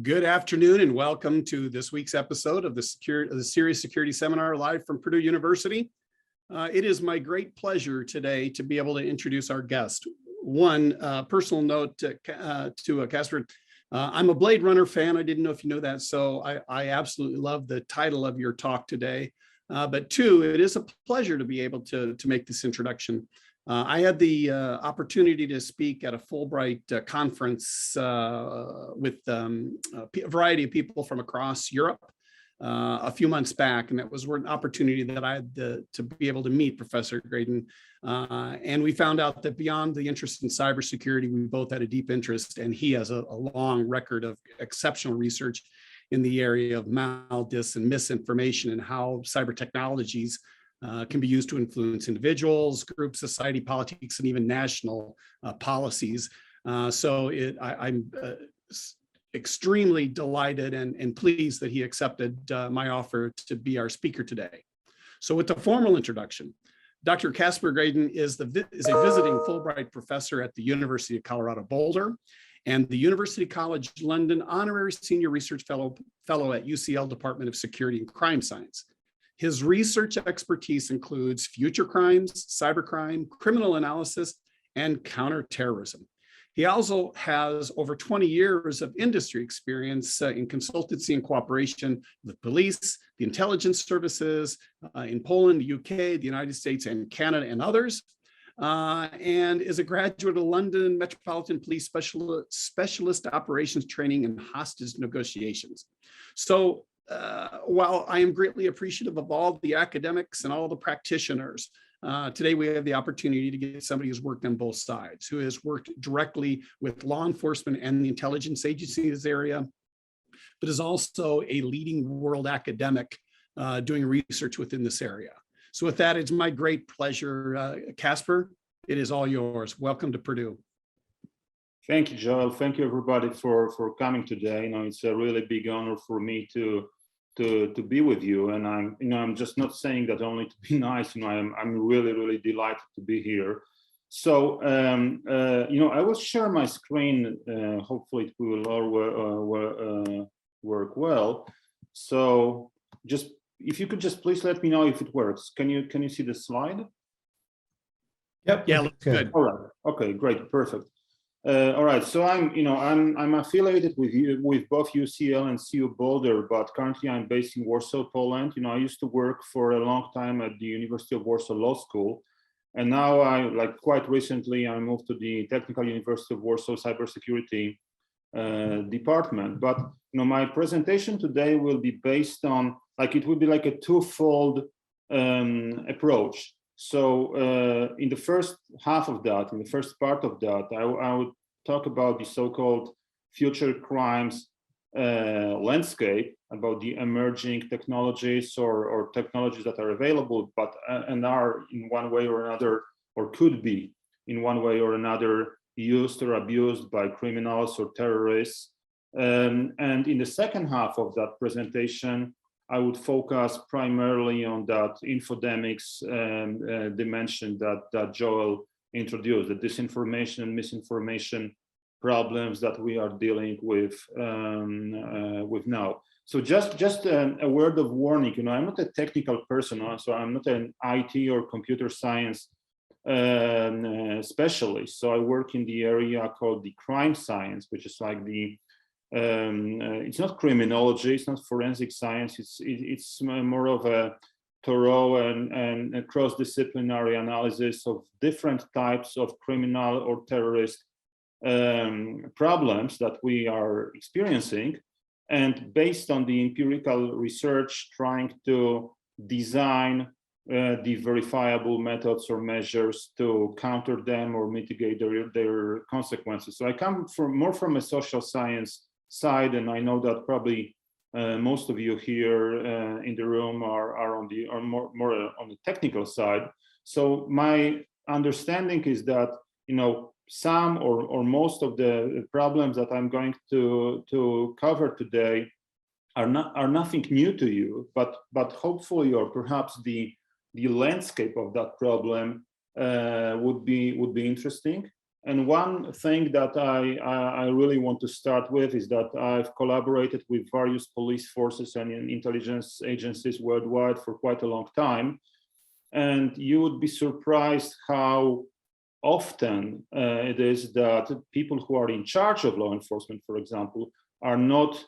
Good afternoon and welcome to this week's episode of the CERIAS Security Seminar live from Purdue University. It is my great pleasure today to be able to introduce our guest. One personal note to Casper, I'm a Blade Runner fan. I didn't know if you know that, so I absolutely love the title of your talk today. But two, it is a pleasure to be able to make this introduction. I had the opportunity to speak at a Fulbright conference with a variety of people from across Europe a few months back, and that was an opportunity that I had to be able to meet Professor Graydon. And we found out that beyond the interest in cybersecurity, we both had a deep interest, and he has a long record of exceptional research in the area of dis and misinformation and how cyber technologies can be used to influence individuals, groups, society, politics, and even national policies. I'm extremely delighted and pleased that he accepted my offer to be our speaker today. So with the formal introduction, Dr. Casper Graydon is a visiting Fulbright professor at the University of Colorado Boulder and the University College London Honorary Senior Research Fellow at UCL Department of Security and Crime Science. His research expertise includes future crimes, cybercrime, criminal analysis, and counterterrorism. He also has over 20 years of industry experience in consultancy and cooperation with police, the intelligence services in Poland, the UK, the United States, and Canada, and others, and is a graduate of London Metropolitan Police Specialist Operations Training and Hostage Negotiations. So, while I am greatly appreciative of all the academics and all the practitioners, today we have the opportunity to get somebody who's worked on both sides, who has worked directly with law enforcement and the intelligence agencies area, but is also a leading world academic doing research within this area. So with that, it's my great pleasure. Casper, it is all yours. Welcome to Purdue. Thank you, Joel. Thank you, everybody, for coming today. It's a really big honor for me to be with you, and I'm just not saying that only to be nice. I'm really delighted to be here. So I will share my screen. Hopefully, it will all work well. So just if you could just please let me know if it works. Can you see the slide? Yep. Yeah. Looks good. All right. Okay. Great. Perfect. All right, so I'm affiliated with both UCL and CU Boulder, but currently I'm based in Warsaw, Poland. I used to work for a long time at the University of Warsaw Law School, and now quite recently I moved to the Technical University of Warsaw Cybersecurity department. But my presentation today will be based on it will be like a twofold approach. So in the first half of that, in the first part of that, I would talk about the so-called future crimes landscape, about the emerging technologies or technologies that are available, but and are in one way or another, or could be in one way or another used or abused by criminals or terrorists. And in the second half of that presentation, I would focus primarily on that infodemics dimension that Joel introduced, the disinformation and misinformation problems that we are dealing with now. So just a word of warning, I'm not a technical person, so I'm not an IT or computer science specialist. So I work in the area called the crime science, which is like the it's not criminology, it's not forensic science, it's more of a thorough and a cross-disciplinary analysis of different types of criminal or terrorist problems that we are experiencing, and based on the empirical research, trying to design the verifiable methods or measures to counter them or mitigate their consequences. So I come more from a social science side, and I know that probably most of you here in the room are more on the technical side. So my understanding is that some or most of the problems that I'm going to cover today are nothing new to you, but hopefully, or perhaps the landscape of that problem would be interesting. And one thing that I really want to start with is that I've collaborated with various police forces and intelligence agencies worldwide for quite a long time. And you would be surprised how often it is that people who are in charge of law enforcement, for example, are not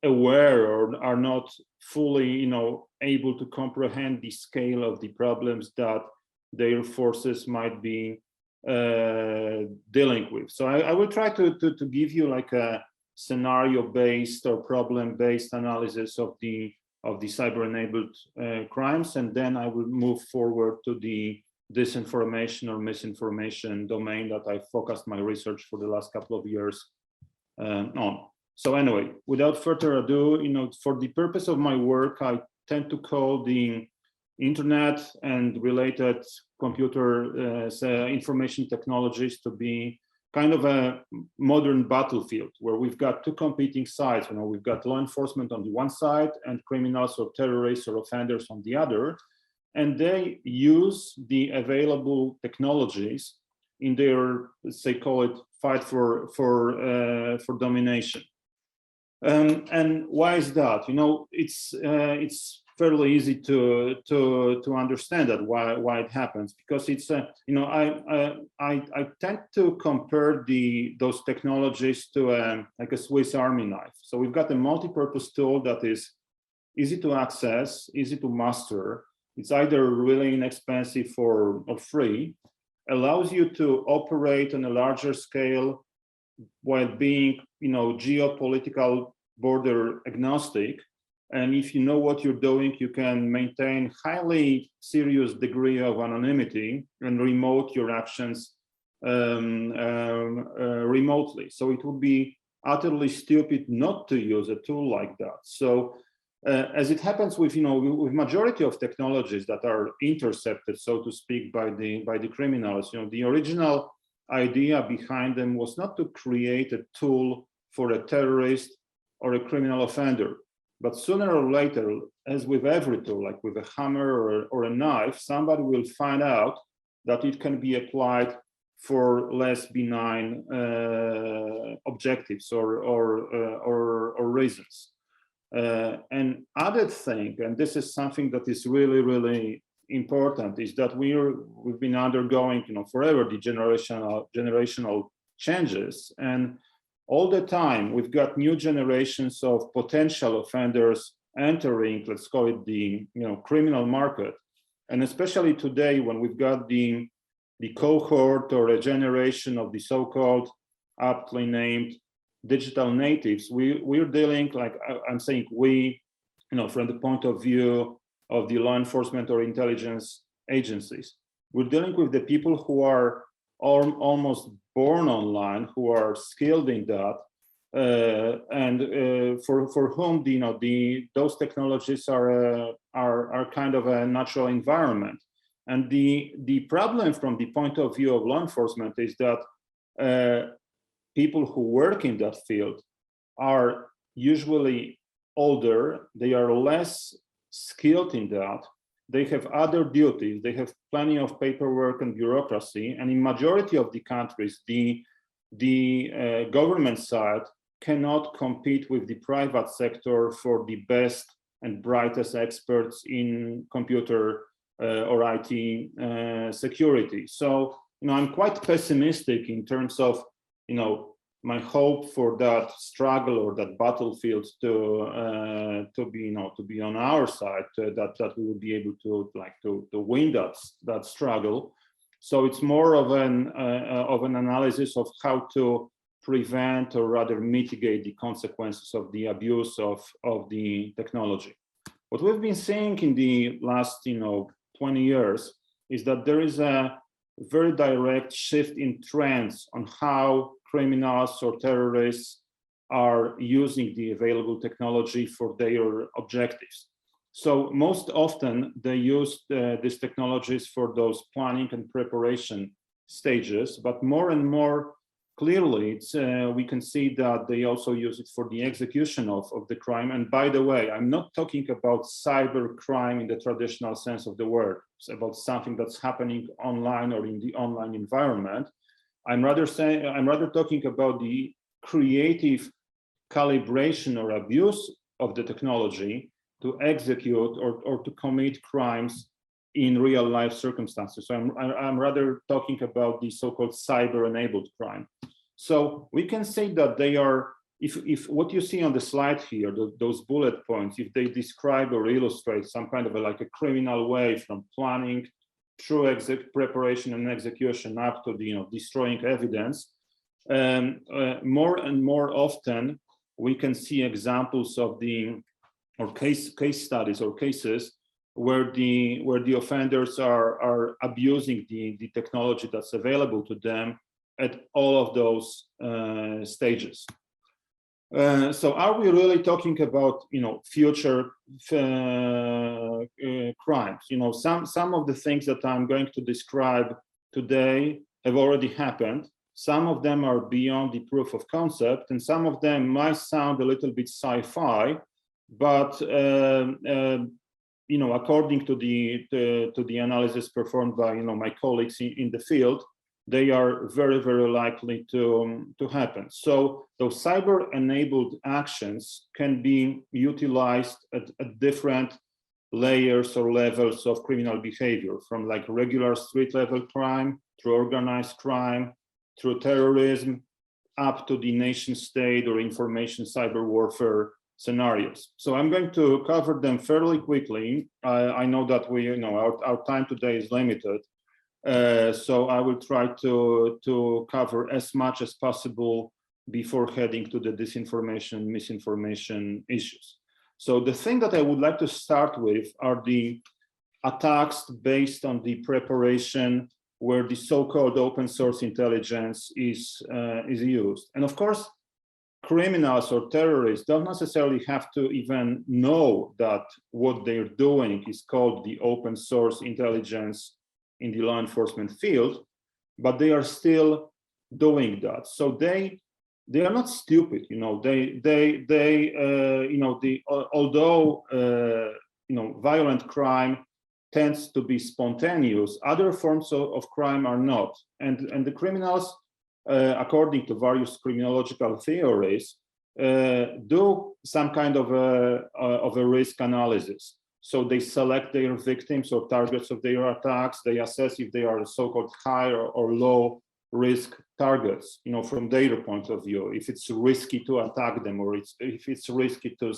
aware or are not fully, able to comprehend the scale of the problems that their forces might be dealing with. So I will try to give you like a scenario-based or problem-based analysis of the cyber-enabled crimes, and then I will move forward to the disinformation or misinformation domain that I focused my research for the last couple of years on. So anyway, without further ado, for the purpose of my work, I tend to call the internet and related computer information technologies to be kind of a modern battlefield where we've got two competing sides. We've got law enforcement on the one side and criminals or terrorists or offenders on the other, and they use the available technologies in their, let's say, call it fight for domination. And why is that? It's fairly easy to understand that why it happens, because it's I tend to compare those technologies to like a Swiss Army knife. So we've got a multi-purpose tool that is easy to access, easy to master. It's either really inexpensive or free, allows you to operate on a larger scale while being, geopolitical border agnostic. And if you know what you're doing, you can maintain highly serious degree of anonymity and remote your actions remotely. So it would be utterly stupid not to use a tool like that. So as it happens with, with majority of technologies that are intercepted, so to speak, by the criminals, the original idea behind them was not to create a tool for a terrorist or a criminal offender. But sooner or later, as with every tool, like with a hammer or a knife, somebody will find out that it can be applied for less benign objectives or reasons. And other thing, and this is something that is really, really important, is that we've been undergoing, forever the generational changes, and all the time we've got new generations of potential offenders entering, let's call it the criminal market. And especially today, when we've got the cohort or a generation of the so-called aptly named digital natives, we're dealing, like I'm saying, from the point of view of the law enforcement or intelligence agencies, we're dealing with the people who are almost born online, who are skilled in that, and for whom those technologies are kind of a natural environment. And the problem from the point of view of law enforcement is that people who work in that field are usually older, they are less skilled in that, they have other duties, they have plenty of paperwork and bureaucracy, and in majority of the countries, the government side cannot compete with the private sector for the best and brightest experts in computer or IT security. So, I'm quite pessimistic in terms of, my hope for that struggle or that battlefield to be on our side, that we will be able to win that struggle. So it's more of an analysis of how to prevent or rather mitigate the consequences of the abuse of the technology. What we've been seeing in the last 20 years is that there is a very direct shift in trends on how criminals or terrorists are using the available technology for their objectives. So most often they use these technologies for those planning and preparation stages, but more and more clearly we can see that they also use it for the execution of the crime. And by the way, I'm not talking about cyber crime in the traditional sense of the word. It's about something that's happening online or in the online environment. I'm rather talking about the creative calibration or abuse of the technology to execute or to commit crimes in real life circumstances. So I'm rather talking about the so-called cyber-enabled crime. So we can say that they are, if what you see on the slide here, those bullet points, if they describe or illustrate some kind of like a criminal way from planning through preparation and execution up to the destroying evidence, more and more often we can see examples of case studies or cases where the offenders are abusing the technology that's available to them at all of those stages. So are we really talking about future crimes? Some of the things that I'm going to describe today have already happened. Some of them are beyond the proof of concept, and some of them might sound a little bit sci-fi, but according to the analysis performed by my colleagues in the field, they are very, very likely to happen. So those cyber-enabled actions can be utilized at different layers or levels of criminal behavior, from like regular street-level crime, through organized crime, through terrorism, up to the nation-state or information cyber warfare scenarios. So I'm going to cover them fairly quickly. I know that our time today is limited. So I will try to cover as much as possible before heading to the disinformation, misinformation issues. So the thing that I would like to start with are the attacks based on the preparation where the so-called open source intelligence is used. And of course, criminals or terrorists don't necessarily have to even know that what they're doing is called the open source intelligence in the law enforcement field, but they are still doing that. So they are not stupid, although violent crime tends to be spontaneous, other forms of crime are not, and the criminals, according to various criminological theories, do some kind of a risk analysis. So they select their victims or targets of their attacks. They assess if they are so-called high or low risk targets, from their point of view, if it's risky to attack them, or if it's risky to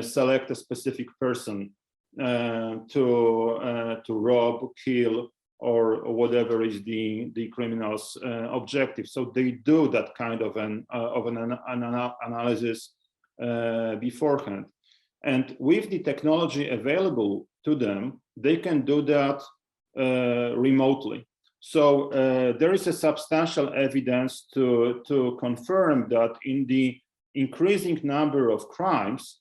select a specific person to rob, kill, or whatever is the criminal's objective. So they do that kind of an analysis beforehand. And with the technology available to them, they can do that remotely. So there is a substantial evidence to confirm that in the increasing number of crimes,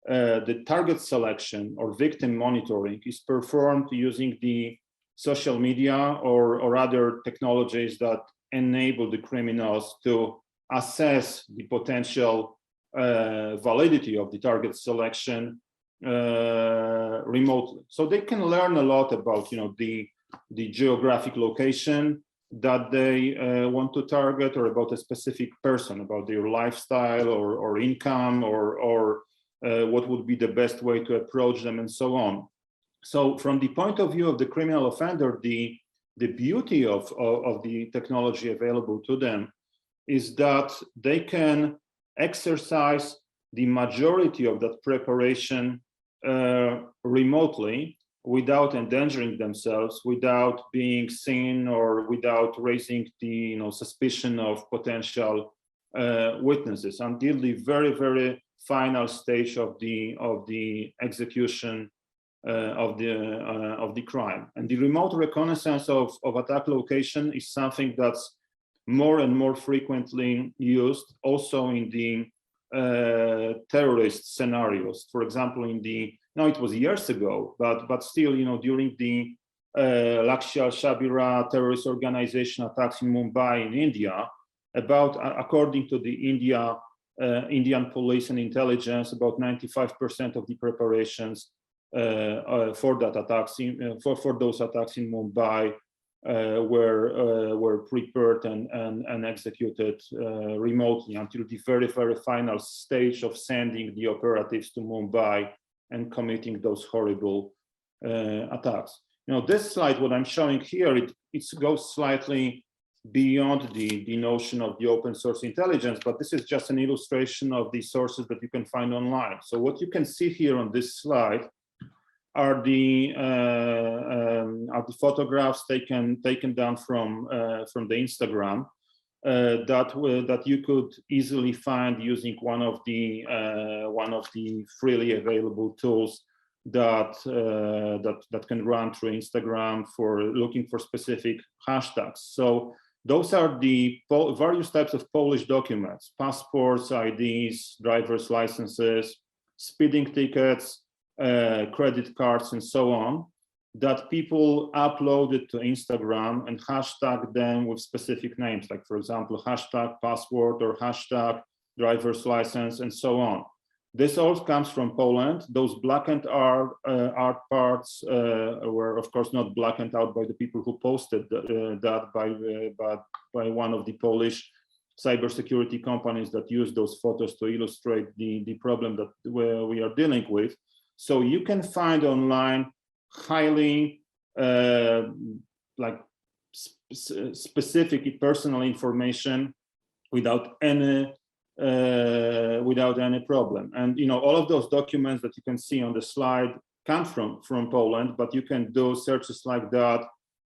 the target selection or victim monitoring is performed using the social media or other technologies that enable the criminals to assess the potential validity of the target selection remotely. So they can learn a lot about the geographic location that they want to target, or about a specific person, about their lifestyle or income, or what would be the best way to approach them, and so on. So from the point of view of the criminal offender, the beauty of the technology available to them is that they can exercise the majority of that preparation remotely, without endangering themselves, without being seen, or without raising the suspicion of potential witnesses, until the very, very final stage of the execution of the crime. And the remote reconnaissance of attack location is something that's more and more frequently used also in the terrorist scenarios. For example, now it was years ago, but still, during the Lakshya Shabira terrorist organization attacks in Mumbai in India, according to the Indian police and intelligence, about 95% of the preparations for those attacks in Mumbai were prepared and executed remotely until the very, very final stage of sending the operatives to Mumbai and committing those horrible attacks. This slide, what I'm showing here, it goes slightly beyond the notion of the open source intelligence, but this is just an illustration of the sources that you can find online. So what you can see here on this slide are the photographs taken down from the Instagram that you could easily find using one of the freely available tools that can run through Instagram for looking for specific hashtags. So those are the various types of Polish documents: passports, IDs, driver's licenses, speeding tickets, credit cards, and so on, that people uploaded to Instagram and hashtag them with specific names, like, for example, hashtag passport or hashtag driver's license, and so on. This all comes from Poland. Those blackened art parts were, of course, not blackened out by the people who posted that, but by one of the Polish cybersecurity companies that use those photos to illustrate the problem that we are dealing with. So you can find online highly specific personal information without any problem. And all of those documents that you can see on the slide come from Poland, but you can do searches like that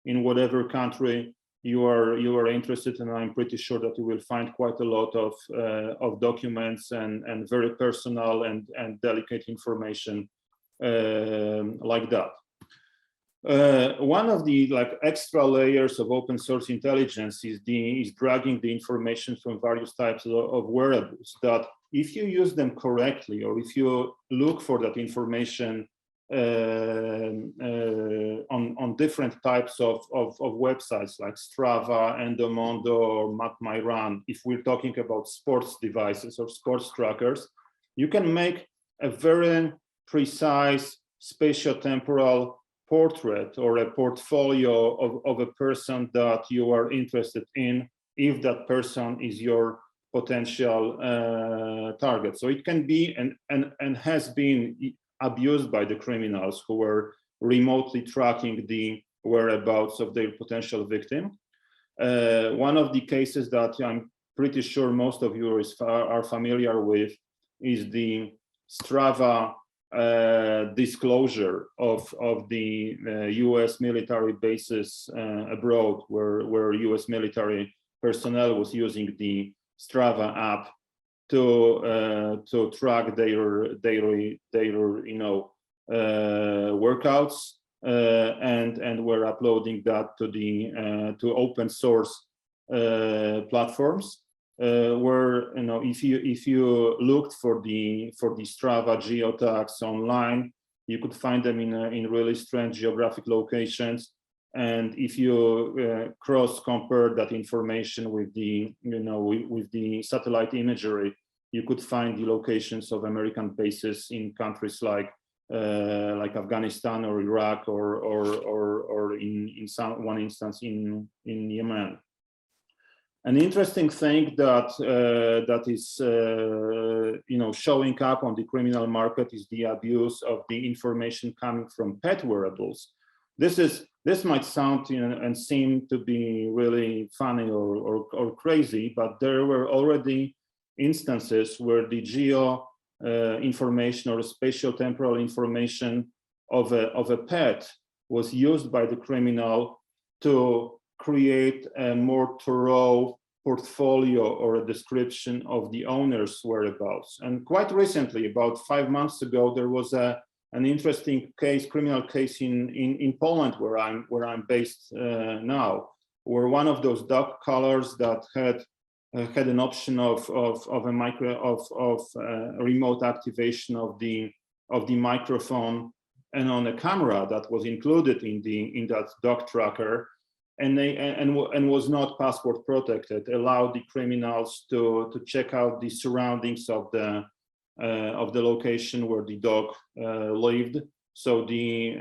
in whatever country you are interested in. I'm pretty sure that you will find quite a lot of documents and very personal and delicate information like that. One of the extra layers of open source intelligence is dragging the information from various types of wearables, that if you use them correctly, or if you look for that information on different types of websites like Strava, Endomondo, or MapMyRun, if we're talking about sports devices or sports trackers, you can make a very precise spatiotemporal portrait or a portfolio of a person that you are interested in, if that person is your potential target. So it can be and has been abused by the criminals who were remotely tracking the whereabouts of their potential victim. One of the cases that I'm pretty sure most of you are familiar with is the Strava disclosure of the US military bases abroad, where US military personnel was using the Strava app to track their workouts and were uploading that to open source platforms. Where if you looked for the Strava geotags online, you could find them in really strange geographic locations. And if you cross compare that information with the with the satellite imagery, you could find the locations of American bases in countries like Afghanistan or Iraq, or in one instance in Yemen. An interesting thing that is showing up on the criminal market is the abuse of the information coming from pet wearables. This might sound and seem to be really funny or crazy, but there were already instances where the geo information or spatial temporal information of a pet was used by the criminal to create a more thorough portfolio or a description of the owner's whereabouts. And quite recently, about 5 months ago, there was an interesting criminal case in Poland, where I'm based now, where one of those dog collars that had an option of remote activation of the microphone and on a camera that was included in that dog tracker, and was not password protected, allowed the criminals to check out the surroundings of the location where the dog lived, So the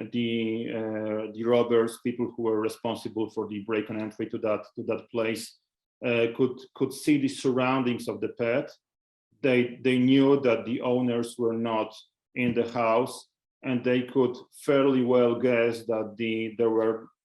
robbers, people who were responsible for the break and entry to that place, could see the surroundings of the pet. They knew that the owners were not in the house, and they could fairly well guess that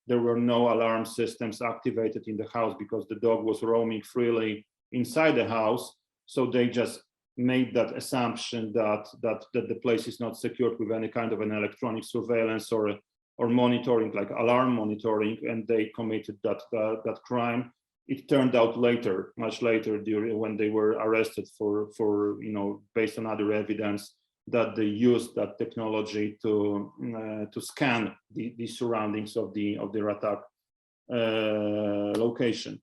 there were no alarm systems activated in the house because the dog was roaming freely inside the house. So they just made that assumption that the place is not secured with any kind of an electronic surveillance or monitoring, like alarm monitoring, and they committed that crime. It turned out later, much later, when they were arrested for based on other evidence, that they used that technology to scan the surroundings of their attack location.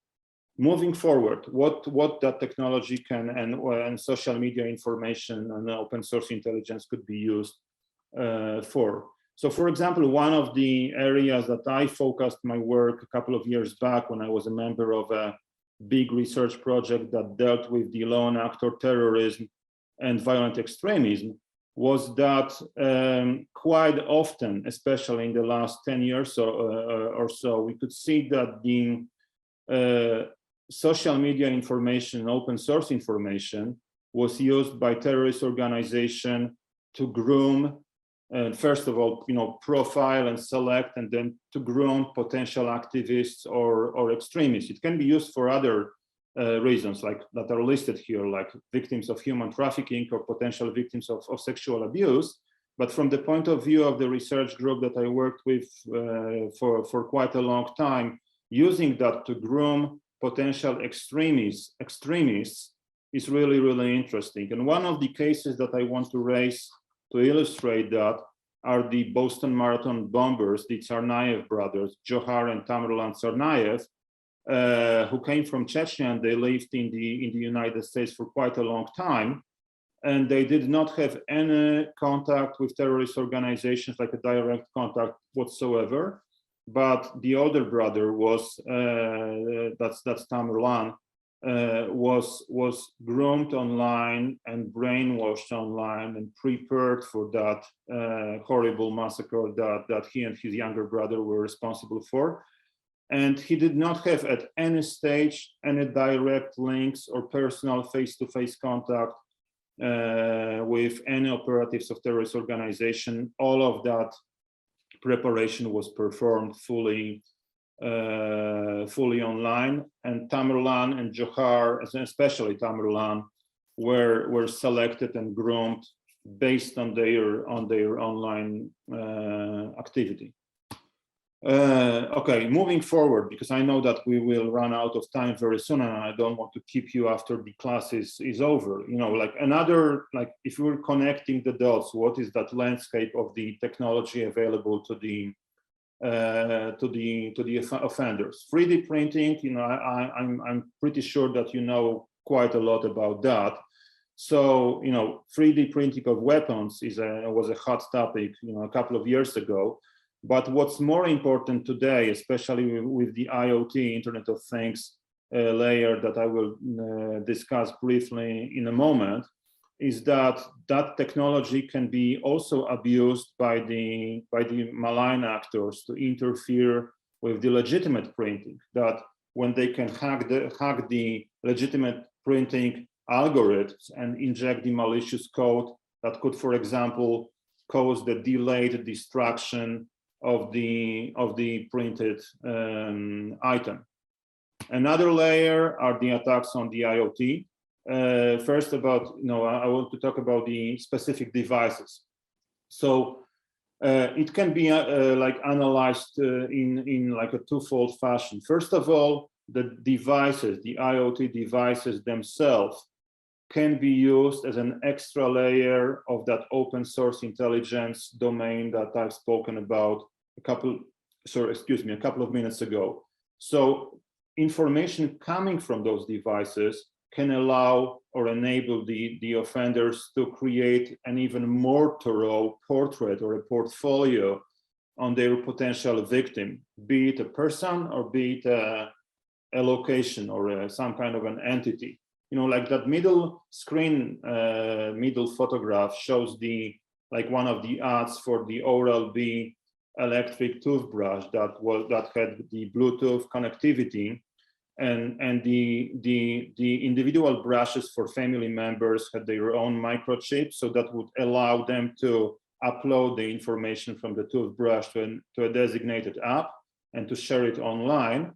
Moving forward, what that technology can and social media information and open source intelligence could be used for. So, for example, one of the areas that I focused my work a couple of years back when I was a member of a big research project that dealt with the lone actor terrorism and violent extremism was that quite often, especially in the last 10 years or so, we could see that the social media information, open source information, was used by terrorist organizations to groom, first of all, profile and select, and then to groom potential activists or extremists. It can be used for other reasons, like that are listed here, like victims of human trafficking or potential victims of sexual abuse. But from the point of view of the research group that I worked with for quite a long time, using that to groom potential extremists is really, really interesting. And one of the cases that I want to raise to illustrate that are the Boston Marathon bombers, the Tsarnaev brothers, Johar and Tamerlan Tsarnaev, who came from Chechnya, and they lived in the United States for quite a long time. And they did not have any contact with terrorist organizations, like a direct contact whatsoever. But the older brother was, that's Tamerlan, was groomed online and brainwashed online and prepared for that horrible massacre that he and his younger brother were responsible for. And he did not have at any stage any direct links or personal face-to-face contact with any operatives of terrorist organization. All of that preparation was performed fully online, and Tamerlan and Johar, especially Tamerlan, were selected and groomed based on their online activity. Okay, moving forward, because I know that we will run out of time very soon, and I don't want to keep you after the class is over. Like if we're connecting the dots, what is that landscape of the technology available to the offenders? 3D printing, I'm pretty sure that you know quite a lot about that. So 3D printing of weapons was a hot topic a couple of years ago. But what's more important today, especially with the IoT, Internet of Things layer that I will discuss briefly in a moment, is that technology can be also abused by the malign actors to interfere with the legitimate printing. That when they can hack the legitimate printing algorithms and inject the malicious code that could, for example, cause the delayed destruction of the printed item. Another layer are the attacks on the IoT. First, I want to talk about the specific devices. So it can be analyzed in like a twofold fashion. First of all, the devices, the IoT devices themselves, can be used as an extra layer of that open source intelligence domain that I've spoken about a couple of minutes ago. So information coming from those devices can allow or enable the offenders to create an even more thorough portrait or a portfolio on their potential victim, be it a person or be it a location or some kind of an entity. Like that middle screen, middle photograph shows the like one of the ads for the Oral-B electric toothbrush that had the Bluetooth connectivity, and the individual brushes for family members had their own microchip, so that would allow them to upload the information from the toothbrush to a designated app and to share it online,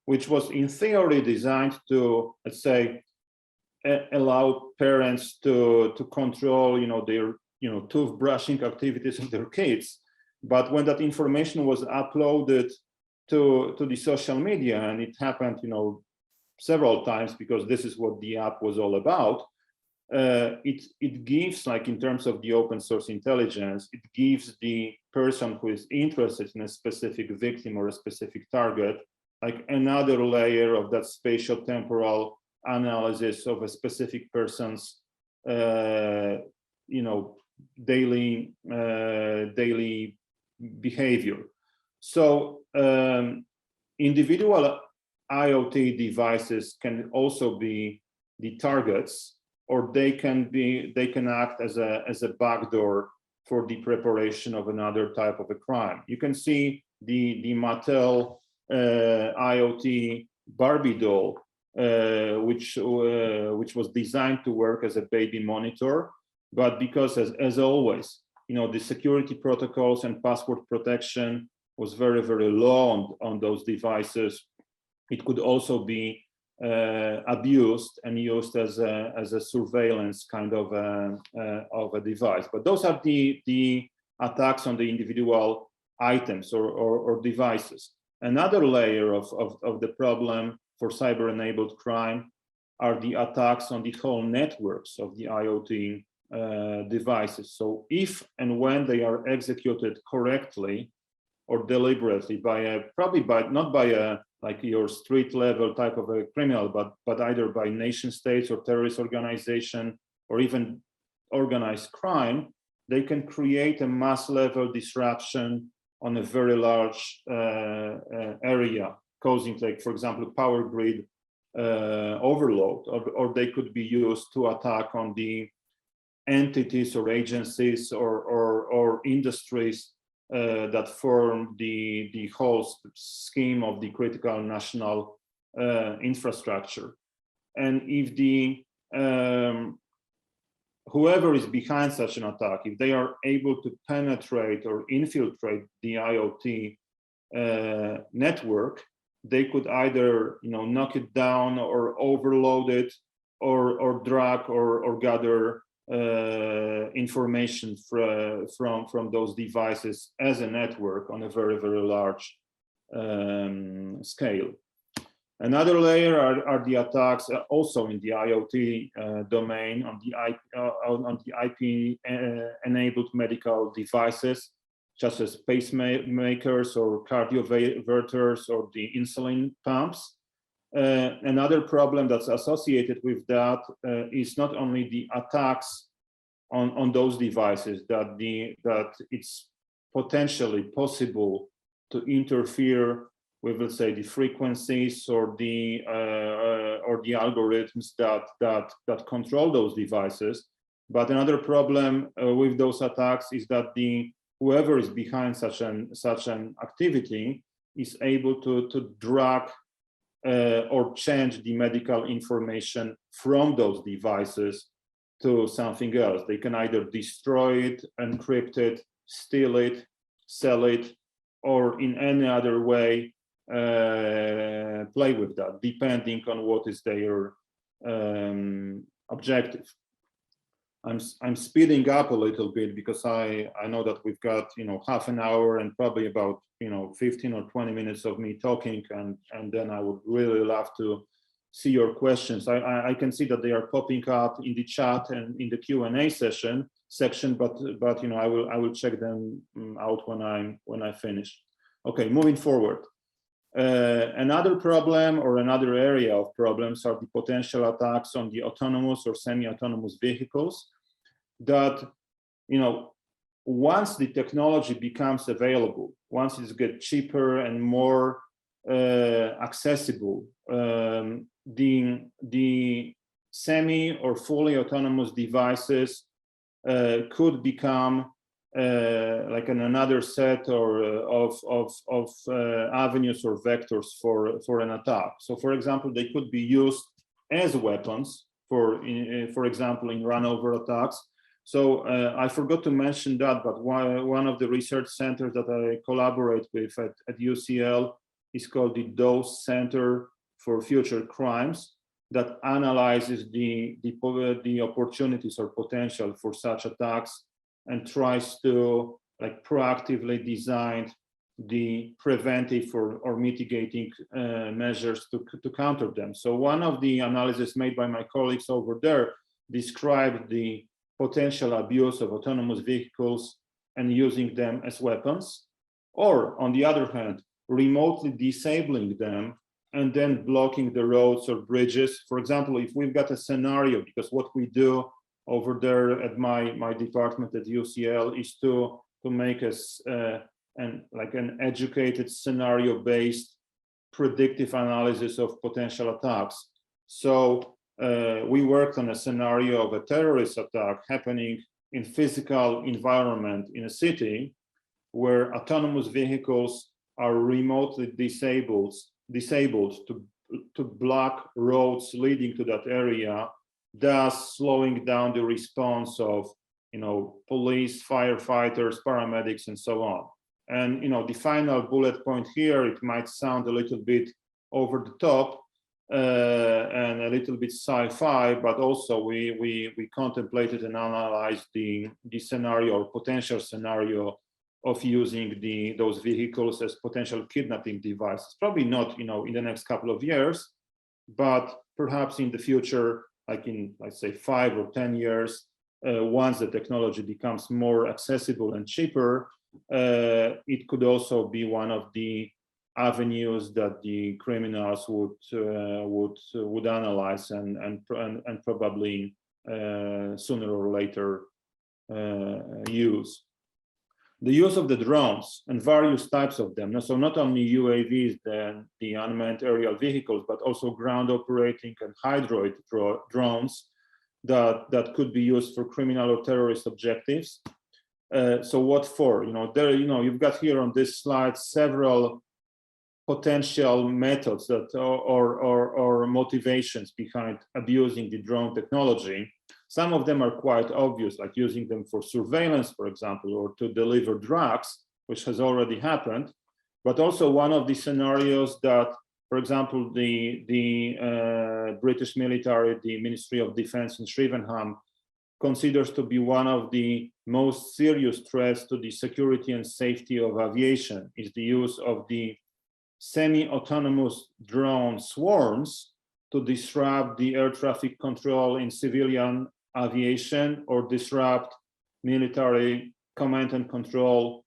which was in theory designed to, let's say, allow parents to control, their, toothbrushing activities of their kids. But when that information was uploaded to the social media, and it happened, several times, because this is what the app was all about, it gives, like, in terms of the open source intelligence, it gives the person who is interested in a specific victim or a specific target, like, another layer of that spatial temporal analysis of a specific person's daily behavior. So individual IoT devices can also be the targets, or they can act as a backdoor for the preparation of another type of a crime. You can see the Mattel IoT Barbie doll, which was designed to work as a baby monitor, but because as always, the security protocols and password protection was very, very low on those devices. It could also be abused and used as a surveillance kind of a device. But those are the attacks on the individual items or devices. Another layer of the problem for cyber-enabled crime are the attacks on the whole networks of the IoT devices. So if and when they are executed correctly or deliberately not by a like your street level type of a criminal, but either by nation states or terrorist organization or even organized crime, they can create a mass level disruption on a very large area, causing, like, for example, power grid overload, or they could be used to attack on the entities or agencies or industries that form the whole scheme of the critical national infrastructure. And if the whoever is behind such an attack, if they are able to penetrate or infiltrate the IoT network, they could either knock it down or overload it, or drag or gather information from those devices as a network on a very, very large scale. Another layer are the attacks also in the IoT domain on the IP-enabled medical devices, such as pacemakers or cardioverters or the insulin pumps. Another problem that's associated with that is not only the attacks on those devices, that it's potentially possible to interfere with, let's say, the frequencies or the algorithms that control those devices. But another problem with those attacks is that whoever is behind such an activity is able to drag or change the medical information from those devices to something else. They can either destroy it, encrypt it, steal it, sell it, or in any other way play with that, depending on what is their objective. I'm speeding up a little bit because I know that we've got half an hour and probably about 15 or 20 minutes of me talking, and then I would really love to see your questions. I can see that they are popping up in the chat and in the Q&A section, but I will check them out when I finish. Okay, moving forward. Another problem or another area of problems are the potential attacks on the autonomous or semi-autonomous vehicles that, once the technology becomes available, once it gets cheaper and more accessible, the semi or fully autonomous devices could become like another set or of avenues or vectors for an attack. So, for example, they could be used as weapons for example, in run-over attacks. So I forgot to mention that, but one of the research centers that I collaborate with at UCL is called the DOSE Center for Future Crimes, that analyzes the opportunities or potential for such attacks and tries to like proactively design the preventive or mitigating measures to counter them. So one of the analyses made by my colleagues over there described the potential abuse of autonomous vehicles and using them as weapons, or on the other hand, remotely disabling them and then blocking the roads or bridges. For example, if we've got a scenario, because what we do over there at my department at UCL is to make us an educated scenario-based predictive analysis of potential attacks. So we worked on a scenario of a terrorist attack happening in physical environment in a city where autonomous vehicles are remotely disabled to block roads leading to that area, thus slowing down the response of police, firefighters, paramedics, and so on. And the final bullet point here, it might sound a little bit over the top and a little bit sci-fi, but also we contemplated and analyzed the scenario or potential scenario of using those vehicles as potential kidnapping devices. Probably not in the next couple of years, but perhaps in the future, like in, let's say, 5 or 10 years, once the technology becomes more accessible and cheaper, it could also be one of the avenues that the criminals would analyze and probably sooner or later use. The use of the drones and various types of them. So not only UAVs, the unmanned aerial vehicles, but also ground operating and hydroid drones that could be used for criminal or terrorist objectives. So what for? You've got here on this slide several potential methods that or motivations behind abusing the drone technology. Some of them are quite obvious, like using them for surveillance, for example, or to deliver drugs, which has already happened. But also one of the scenarios that, for example, the British military, the Ministry of Defense in Shrivenham, considers to be one of the most serious threats to the security and safety of aviation is the use of the semi-autonomous drone swarms to disrupt the air traffic control in civilian aviation or disrupt military command and control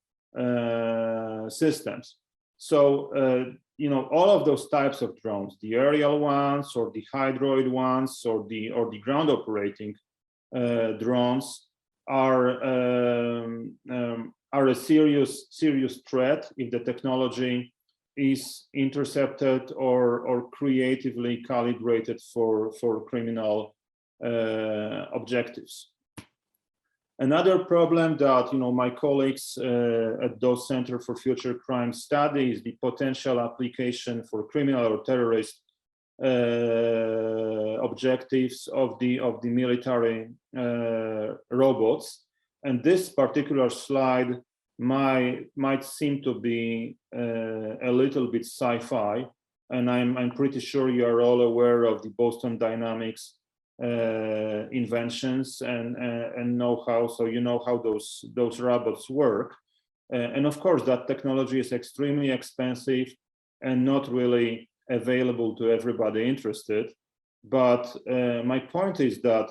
systems. So, all of those types of drones, the aerial ones or the hydroid ones or the ground operating drones are a serious threat if the technology is intercepted or creatively calibrated for criminal objectives. Another problem that my colleagues at DOSE Center for Future Crime study is the potential application for criminal or terrorist objectives of the military robots. And this particular slide might seem to be a little bit sci-fi, and I'm pretty sure you are all aware of the Boston Dynamics inventions and know-how, so you know how those robots work. And of course, that technology is extremely expensive and not really available to everybody interested. But my point is that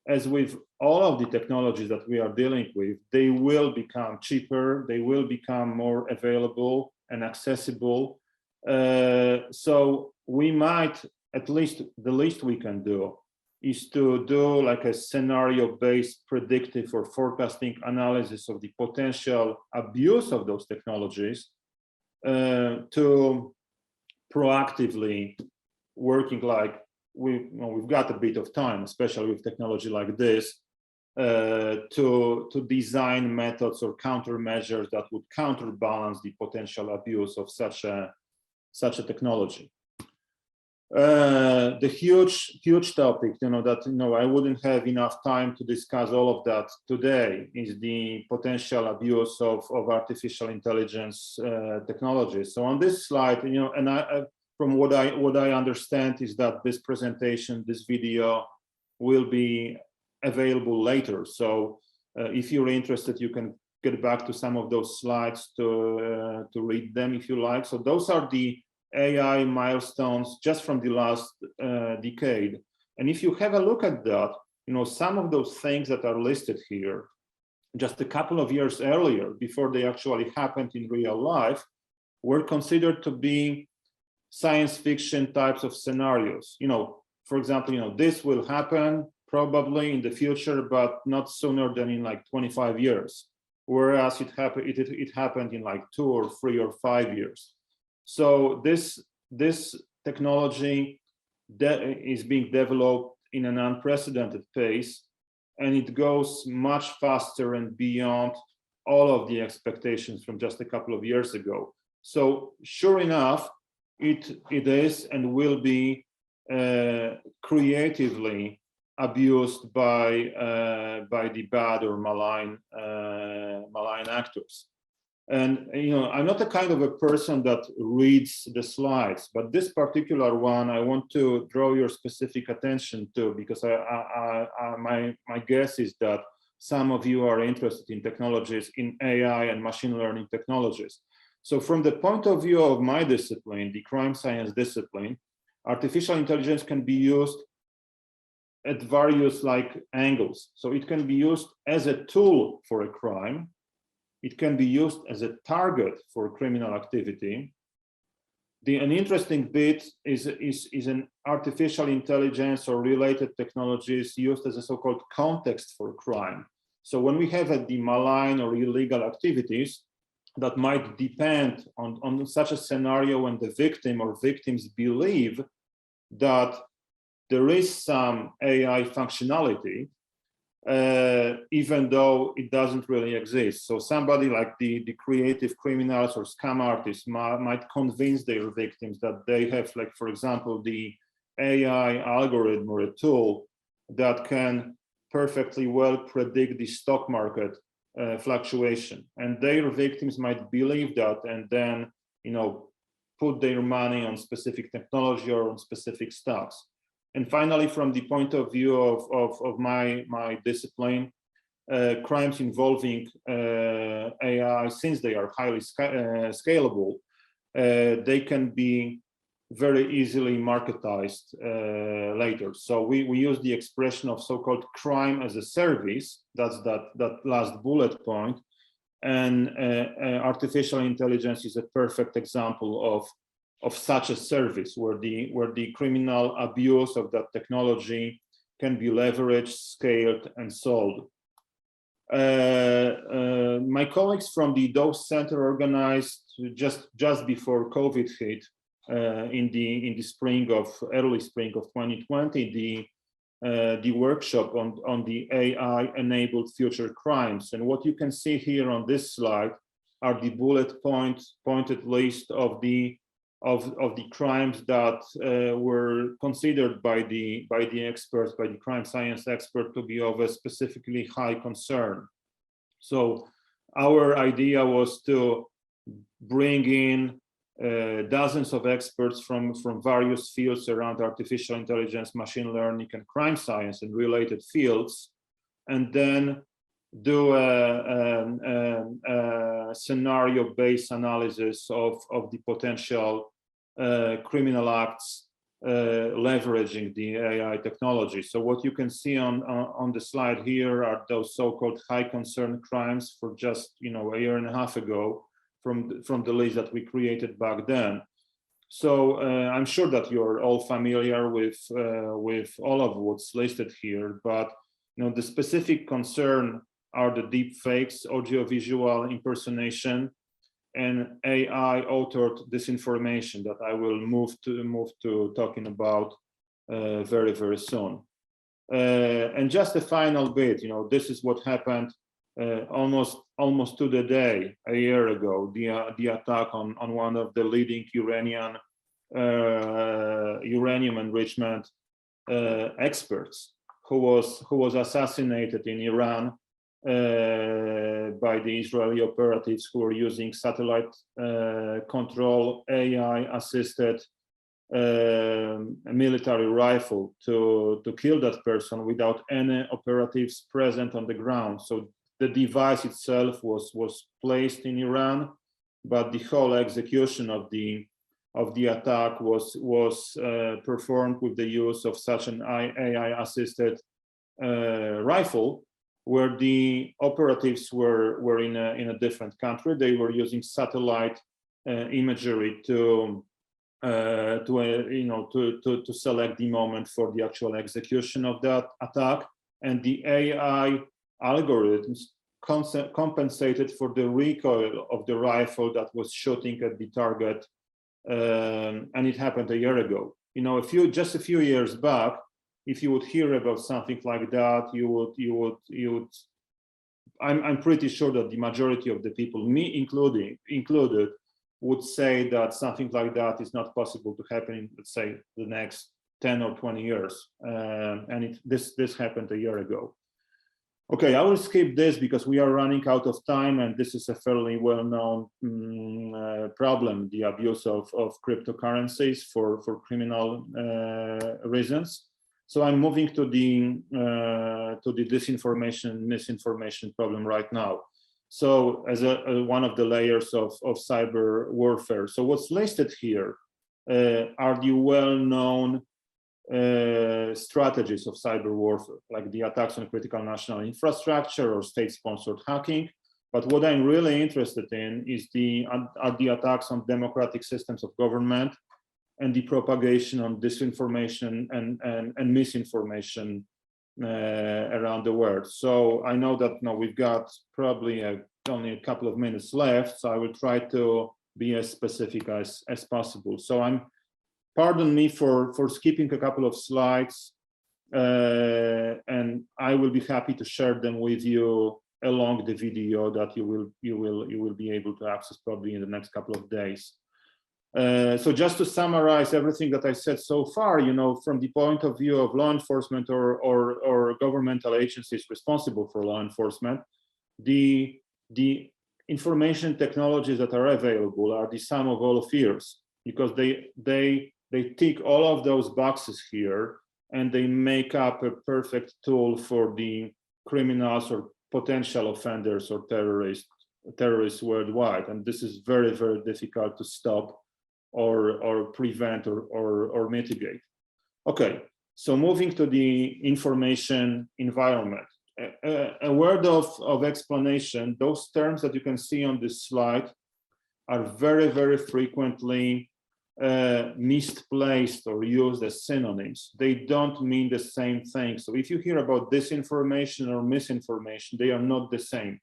as with all of the technologies that we are dealing with, they will become cheaper, they will become more available and accessible. So we might, at least the least we can do is to do like a scenario-based predictive or forecasting analysis of the potential abuse of those technologies to proactively working, like we've got a bit of time, especially with technology like this, to design methods or countermeasures that would counterbalance the potential abuse of such a technology. The huge topic, that I wouldn't have enough time to discuss all of that today, is the potential abuse of artificial intelligence technologies. So on this slide, and from what I understand is that this presentation, this video, will be available later. So if you're interested, you can get back to some of those slides to read them if you like. So those are the AI milestones just from the last decade. And if you have a look at that, some of those things that are listed here, just a couple of years earlier, before they actually happened in real life, were considered to be science fiction types of scenarios. For example, this will happen probably in the future, but not sooner than in like 25 years. Whereas it happened in like 2 or 3 or 5 years. So this technology is being developed in an unprecedented pace, and it goes much faster and beyond all of the expectations from just a couple of years ago. So sure enough, it is and will be creatively abused by the bad or malign actors. And I'm not the kind of a person that reads the slides, but this particular one I want to draw your specific attention to, because my guess is that some of you are interested in technologies, in AI and machine learning technologies. So from the point of view of my discipline, the crime science discipline, artificial intelligence can be used at various angles. So it can be used as a tool for a crime. It can be used as a target for criminal activity. An interesting bit is an artificial intelligence or related technologies used as a so-called context for crime. So when we have the malign or illegal activities that might depend on such a scenario when the victim or victims believe that there is some AI functionality, even though it doesn't really exist. So somebody like the creative criminals or scam artists might convince their victims that they have, for example, the AI algorithm or a tool that can perfectly well predict the stock market fluctuation. And their victims might believe that and then, put their money on specific technology or on specific stocks. And finally, from the point of view of my discipline, crimes involving AI, since they are highly scalable, they can be very easily marketized later. So we use the expression of so-called crime as a service. That's that last bullet point. And artificial intelligence is a perfect example of such a service where the criminal abuse of that technology can be leveraged, scaled, and sold. My colleagues from the Dose Center organized just before COVID hit in the early spring of 2020 the workshop on the AI-enabled future crimes. And what you can see here on this slide are the pointed list of the crimes that were considered by the experts, by the crime science expert, to be of a specifically high concern. So our idea was to bring in dozens of experts from various fields around artificial intelligence, machine learning, and crime science and related fields, and then do a scenario-based analysis of the potential criminal acts leveraging the AI technology. So what you can see on the slide here are those so-called high concern crimes for just a year and a half ago from the list that we created back then. So I'm sure that you're all familiar with all of what's listed here, but the specific concern are the deep fakes, audiovisual impersonation, and AI authored disinformation that I will move to talking about very, very soon. And just a final bit, this is what happened almost to the day a year ago. The attack on one of the leading uranium enrichment experts, who was assassinated in Iran by the Israeli operatives who were using satellite control AI-assisted military rifle to kill that person without any operatives present on the ground. So the device itself was placed in Iran, but the whole execution of the attack was performed with the use of such an AI-assisted rifle, where the operatives were in a different country. They were using satellite imagery to select the moment for the actual execution of that attack, and the AI algorithms compensated for the recoil of the rifle that was shooting at the target, and it happened a year ago. Just a few years back, if you would hear about something like that, you would. I'm pretty sure that the majority of the people, me included, would say that something like that is not possible to happen in, let's say, the next 10 or 20 years. And this happened a year ago. Okay, I will skip this because we are running out of time, and this is a fairly well-known problem, the abuse of cryptocurrencies for criminal reasons. So I'm moving to the disinformation, misinformation problem right now. So as one of the layers of cyber warfare. So what's listed here are the well-known strategies of cyber warfare, like the attacks on critical national infrastructure or state-sponsored hacking. But what I'm really interested in is the attacks on democratic systems of government and the propagation on disinformation and misinformation around the world. So I know that we've got probably only a couple of minutes left, so I will try to be as specific as possible. So pardon me for skipping a couple of slides, and I will be happy to share them with you along the video that you will be able to access probably in the next couple of days. So just to summarize everything that I said so far, from the point of view of law enforcement or governmental agencies responsible for law enforcement, the information technologies that are available are the sum of all fears, because they tick all of those boxes here, and they make up a perfect tool for the criminals or potential offenders or terrorists worldwide. And this is very, very difficult to stop or prevent or mitigate. Okay, so moving to the information environment. A word of explanation. Those terms that you can see on this slide are very, very frequently misplaced or used as synonyms. They don't mean the same thing. So if you hear about disinformation or misinformation, they are not the same.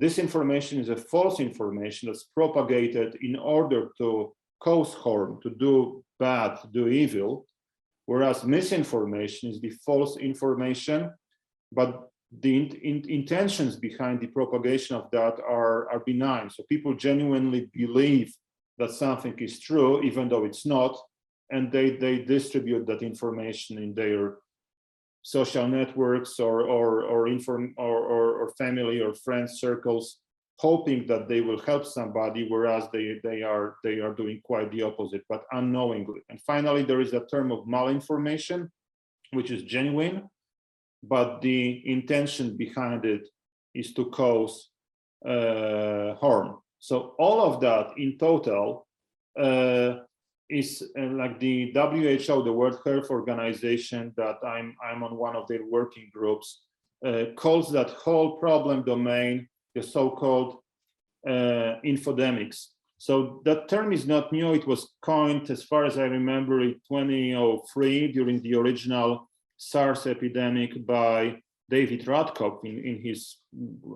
Disinformation is a false information that's propagated in order to cause harm, to do bad, to do evil, whereas misinformation is the false information, but the intentions behind the propagation of that are benign. So people genuinely believe that something is true, even though it's not, and they distribute that information in their social networks or family or friends circles, hoping that they will help somebody, whereas they are doing quite the opposite, but unknowingly. And finally, there is a term of malinformation, which is genuine, but the intention behind it is to cause harm. So all of that in total is like the WHO, the World Health Organization, that I'm on one of their working groups, calls that whole problem domain the so-called infodemics. So that term is not new. It was coined, as far as I remember, in 2003 during the original SARS epidemic by David Radkoff in his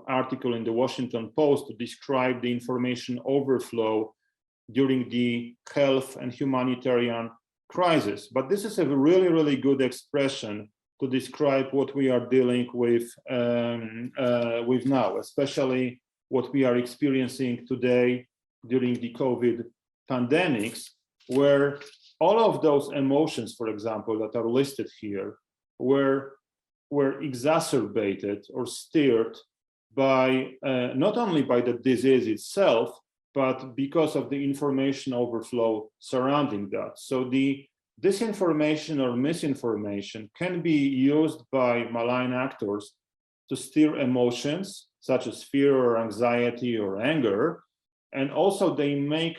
article in the Washington Post to describe the information overflow during the health and humanitarian crisis. But this is a really, really good expression to describe what we are dealing with now, especially what we are experiencing today during the COVID pandemics, where all of those emotions, for example, that are listed here, were exacerbated or stirred by not only by the disease itself, but because of the information overflow surrounding that. So the disinformation or misinformation can be used by malign actors to stir emotions such as fear or anxiety or anger, and also they make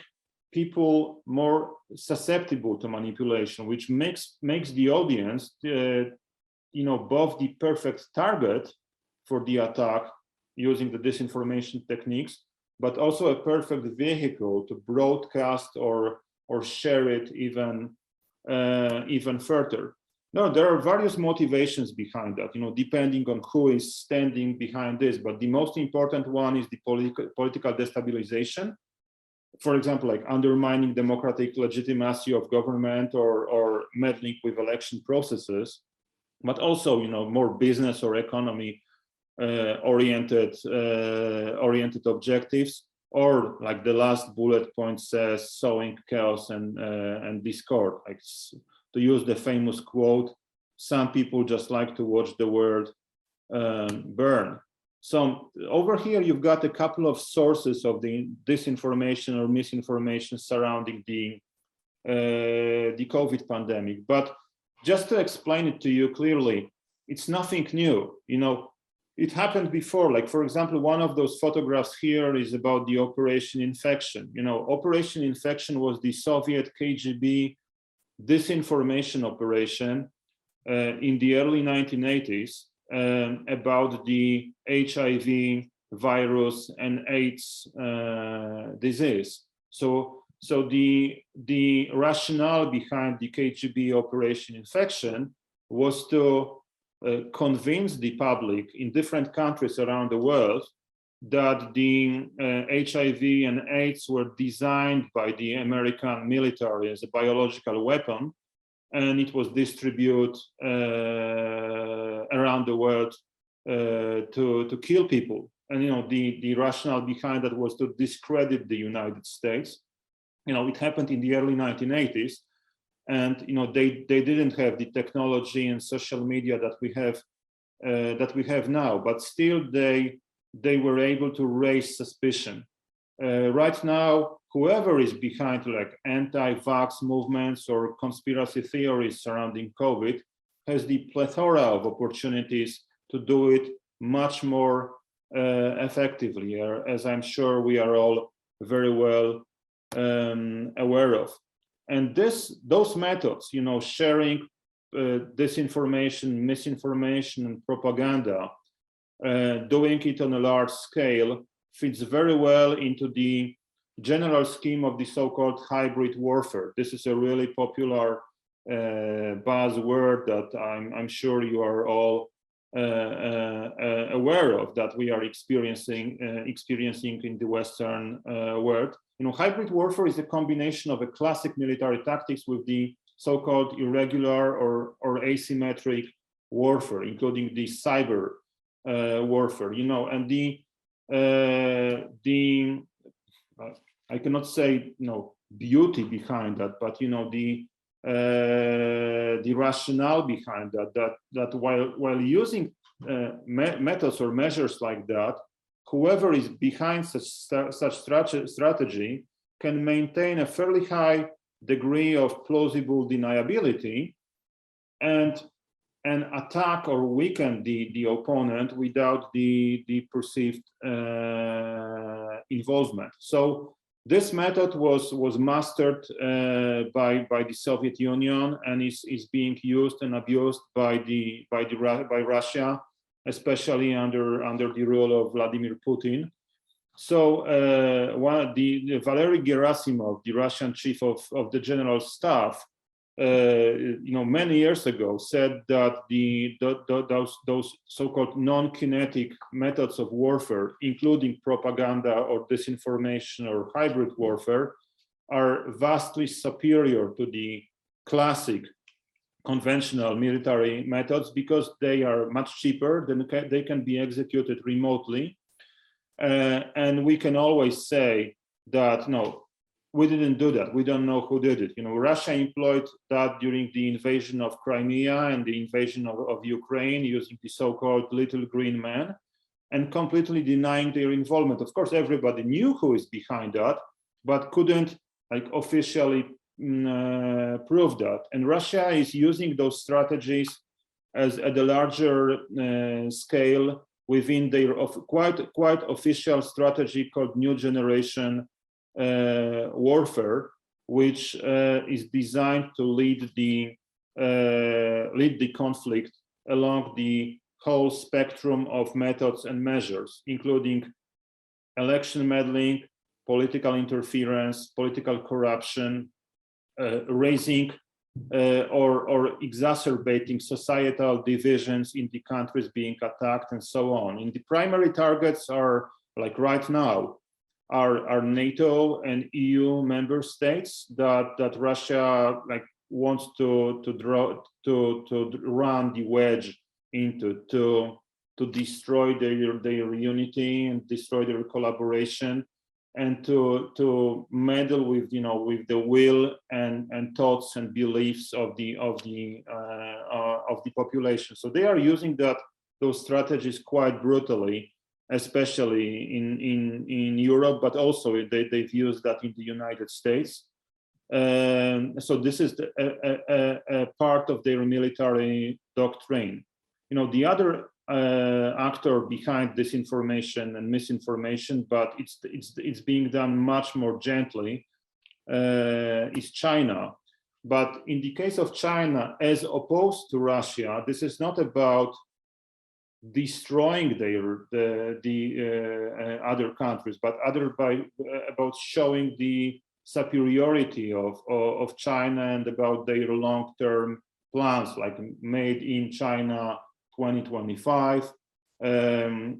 people more susceptible to manipulation, which makes the audience both the perfect target for the attack using the disinformation techniques, but also a perfect vehicle to broadcast or share it even further. No, there are various motivations behind that, depending on who is standing behind this. But the most important one is the political destabilization. For example, like undermining democratic legitimacy of government or meddling with election processes, but also, more business or economy oriented objectives, or like the last bullet point says, sowing chaos and discord. Like, to use the famous quote, some people just like to watch the world burn. So over here, you've got a couple of sources of the disinformation or misinformation surrounding the COVID pandemic. But just to explain it to you clearly, it's nothing new. It happened before. Like, for example, one of those photographs here is about the Operation Infection. Operation Infection was the Soviet KGB disinformation operation in the early 1980s about the HIV virus and AIDS disease. So the rationale behind the KGB Operation Infection was to convince the public in different countries around the world that the HIV and AIDS were designed by the American military as a biological weapon, and it was distributed around the world to kill people. And the rationale behind that was to discredit the United States. It happened in the early 1980s, and they didn't have the technology and social media that we have now, but still they were able to raise suspicion. Right now, whoever is behind like anti-vax movements or conspiracy theories surrounding COVID has the plethora of opportunities to do it much more effectively, as I'm sure we are all very well aware of. And those methods, sharing disinformation, misinformation, and propaganda, doing it on a large scale, fits very well into the general scheme of the so-called hybrid warfare. This is a really popular buzzword that I'm sure you are all aware of, that we are experiencing in the Western world. Hybrid warfare is a combination of a classic military tactics with the so-called irregular or asymmetric warfare, including the cyber warfare. And I cannot say beauty behind that, but the rationale behind that while using methods or measures like that, whoever is behind such strategy can maintain a fairly high degree of plausible deniability and attack or weaken the opponent without the perceived involvement. So this method was mastered by the Soviet Union and is being used and abused by Russia, especially under the rule of Vladimir Putin. So the Valery Gerasimov, the Russian chief of the general staff, many years ago said that those so-called non-kinetic methods of warfare, including propaganda or disinformation or hybrid warfare, are vastly superior to the classic conventional military methods because they are much cheaper, then they can be executed remotely. And we can always say that, no, we didn't do that. We don't know who did it. You know, Russia employed that during the invasion of Crimea and the invasion of Ukraine using the so-called little green man and completely denying their involvement. Of course, everybody knew who is behind that, but couldn't like officially prove that. And Russia is using those strategies as at a larger scale within their quite official strategy called New Generation Warfare, which is designed to lead the conflict along the whole spectrum of methods and measures, including election meddling, political interference, political corruption, raising or exacerbating societal divisions in the countries being attacked and so on. And the primary targets are, like right now, are NATO and EU member states that Russia like wants to run the wedge into, to destroy their unity and destroy their collaboration, and to meddle with, you know, with the will and thoughts and beliefs of the population. So they are using those strategies quite brutally, especially in Europe, but also they've used that in the United States. So this is a part of their military doctrine. You know, the other actor behind disinformation and misinformation, but it's being done much more gently, is China. But in the case of China, as opposed to Russia, this is not about destroying the other countries, but about showing the superiority of China and about their long-term plans, like Made in China 2025,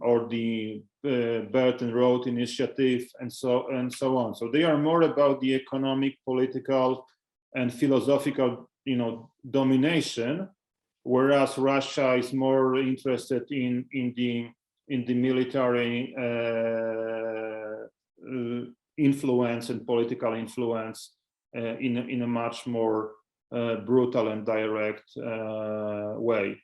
or the Belt and Road Initiative, and so on. So they are more about the economic, political, and philosophical, you know, domination, whereas Russia is more interested in the military influence and political influence in a much more brutal and direct way.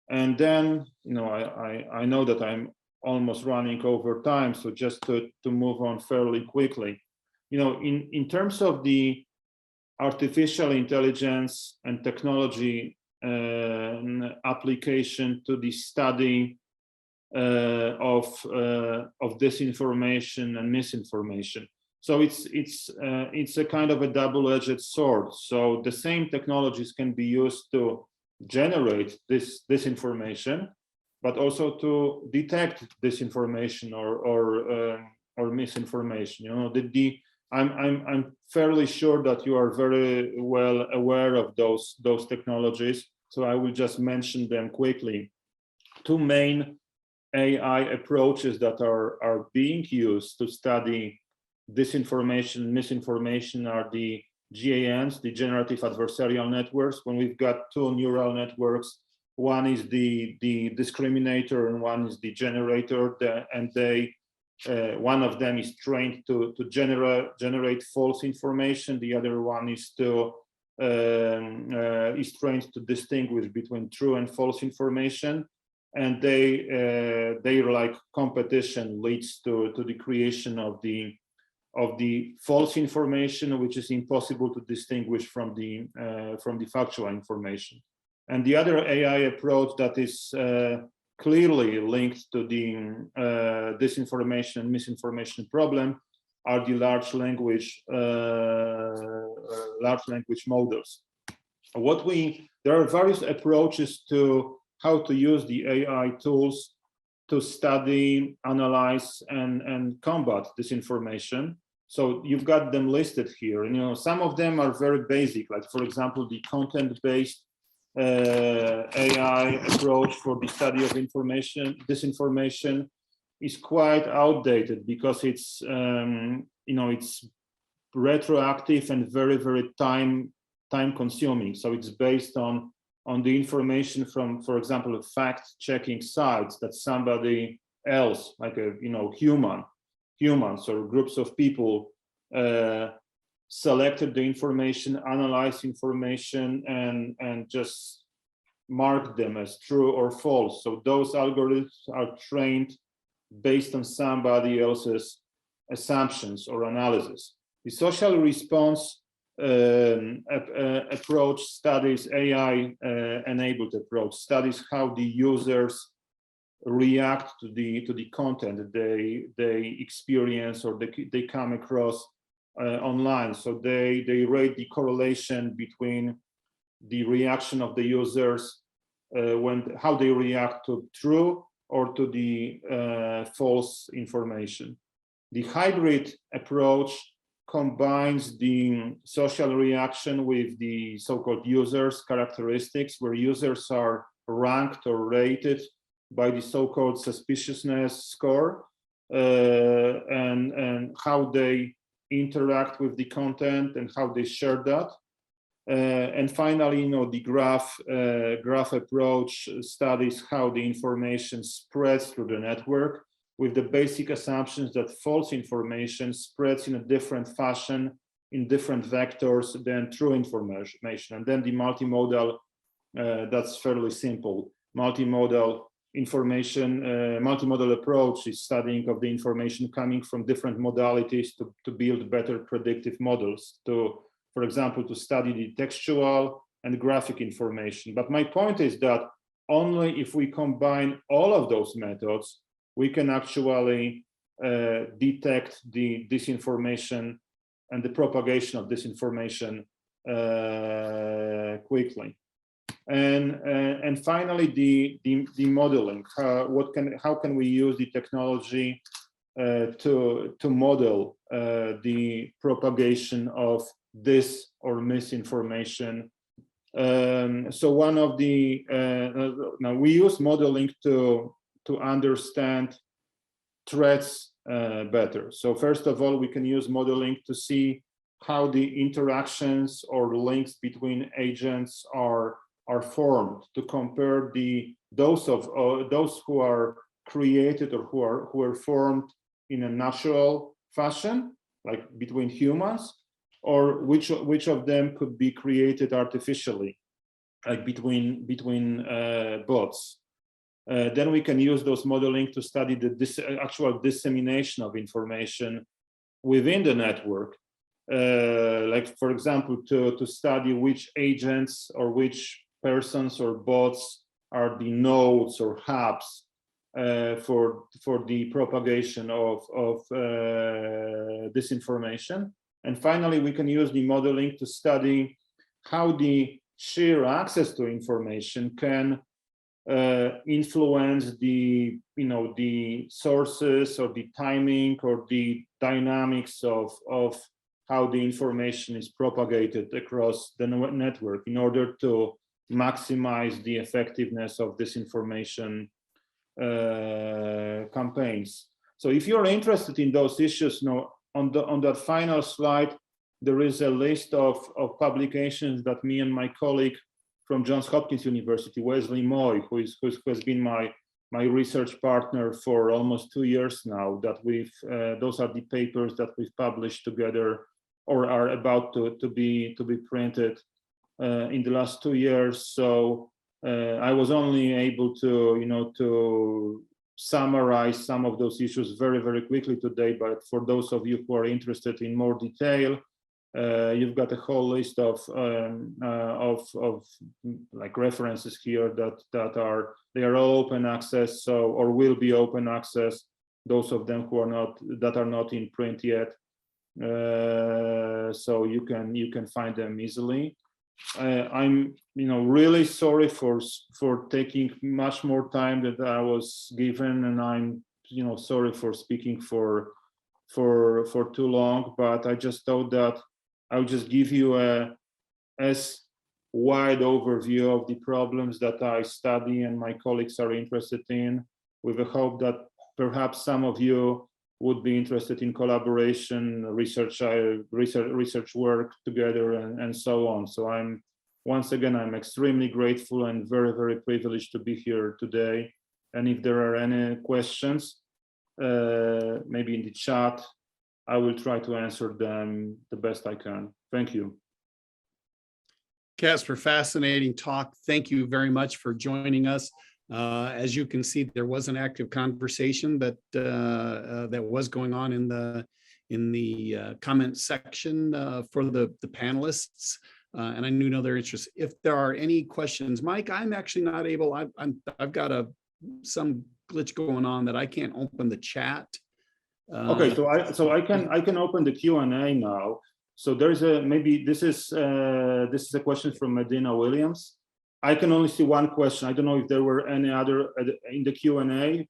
And then, you know, I know that I'm almost running over time, so just to move on fairly quickly. You know, in terms of the artificial intelligence and technology application to the study of disinformation and misinformation. So it's a kind of a double-edged sword. So the same technologies can be used to generate this disinformation, but also to detect disinformation or misinformation. You know, I'm fairly sure that you are very well aware of those technologies. So I will just mention them quickly. Two main AI approaches that are being used to study disinformation, misinformation are the GANs, the generative adversarial networks, when we've got two neural networks. One is the discriminator and one is the generator, and one of them is trained to generate false information. The other one is trained to distinguish between true and false information. And their like competition leads to the creation of the false information, which is impossible to distinguish from the factual information. And the other AI approach that is clearly linked to the disinformation and misinformation problem are the large language models. There are various approaches to how to use the AI tools to study, analyze, and combat disinformation. So you've got them listed here. And, you know, some of them are very basic, like, for example, the content-based AI approach for the study of disinformation is quite outdated because it's, you know, it's retroactive and very, very time time consuming. So it's based on the information from, for example, fact-checking sites that somebody else, like a humans or groups of people, selected the information, analyzed information, and just marked them as true or false. So those algorithms are trained based on somebody else's assumptions or analysis. The social response approach studies AI-enabled approach, studies how the users react to the content that they experience or they come across online. So they rate the correlation between the reaction of the users how they react to true or to the false information. The hybrid approach combines the social reaction with the so-called users characteristics, where users are ranked or rated by the so-called suspiciousness score, and how they interact with the content and how they share that. And finally, the graph approach studies how the information spreads through the network, with the basic assumptions that false information spreads in a different fashion, in different vectors than true information. And then the multimodal, that's fairly simple. Multimodal information, multimodal approach is studying of the information coming from different modalities to build better predictive models, for example, to study the textual and graphic information. But my point is that only if we combine all of those methods, we can actually detect the disinformation and the propagation of disinformation quickly. And finally, the modeling. How can we use the technology to model the propagation of dis or misinformation? So one of the now we use modeling to understand threats better. So first of all, we can use modeling to see how the interactions or links between agents are formed, to compare those who are created or who are formed in a natural fashion, like between humans, or which of them could be created artificially, like between bots. Then we can use those modeling to study the actual dissemination of information within the network. Like, for example, to study which agents or which persons or bots are the nodes or hubs for the propagation of disinformation. And finally, we can use the modeling to study how the sheer access to information can influence the sources or the timing or the dynamics of how the information is propagated across the network in order to maximize the effectiveness of disinformation campaigns. So if you're interested in those issues, on that final slide, there is a list of publications that me and my colleague from Johns Hopkins University, Wesley Moy, who has been my research partner for almost 2 years now, that those are the papers that we've published together or are about to be printed in the last 2 years. So I was only able to summarize some of those issues very, very quickly today. But for those of you who are interested in more detail, you've got a whole list of like references here that are all open access, or will be open access. Those of them that are not in print yet, so you can find them easily. I'm really sorry for taking much more time than I was given, and I'm sorry for speaking for too long. But I just thought that I would just give you as wide overview of the problems that I study and my colleagues are interested in, with the hope that perhaps some of you would be interested in collaboration, research work together, and so on. So once again, I'm extremely grateful and very, very privileged to be here today. And if there are any questions, maybe in the chat, I will try to answer them the best I can. Thank you. Casper, fascinating talk. Thank you very much for joining us. As you can see, there was an active conversation that was going on in the comment section for the panelists, and I know their interest. If there are any questions, Mike, I'm actually not able. I've got some glitch going on that I can't open the chat. Okay, so I can open the Q&A now. So there's maybe this is a question from Medina Williams. I can only see one question. I don't know if there were any other in the Q&A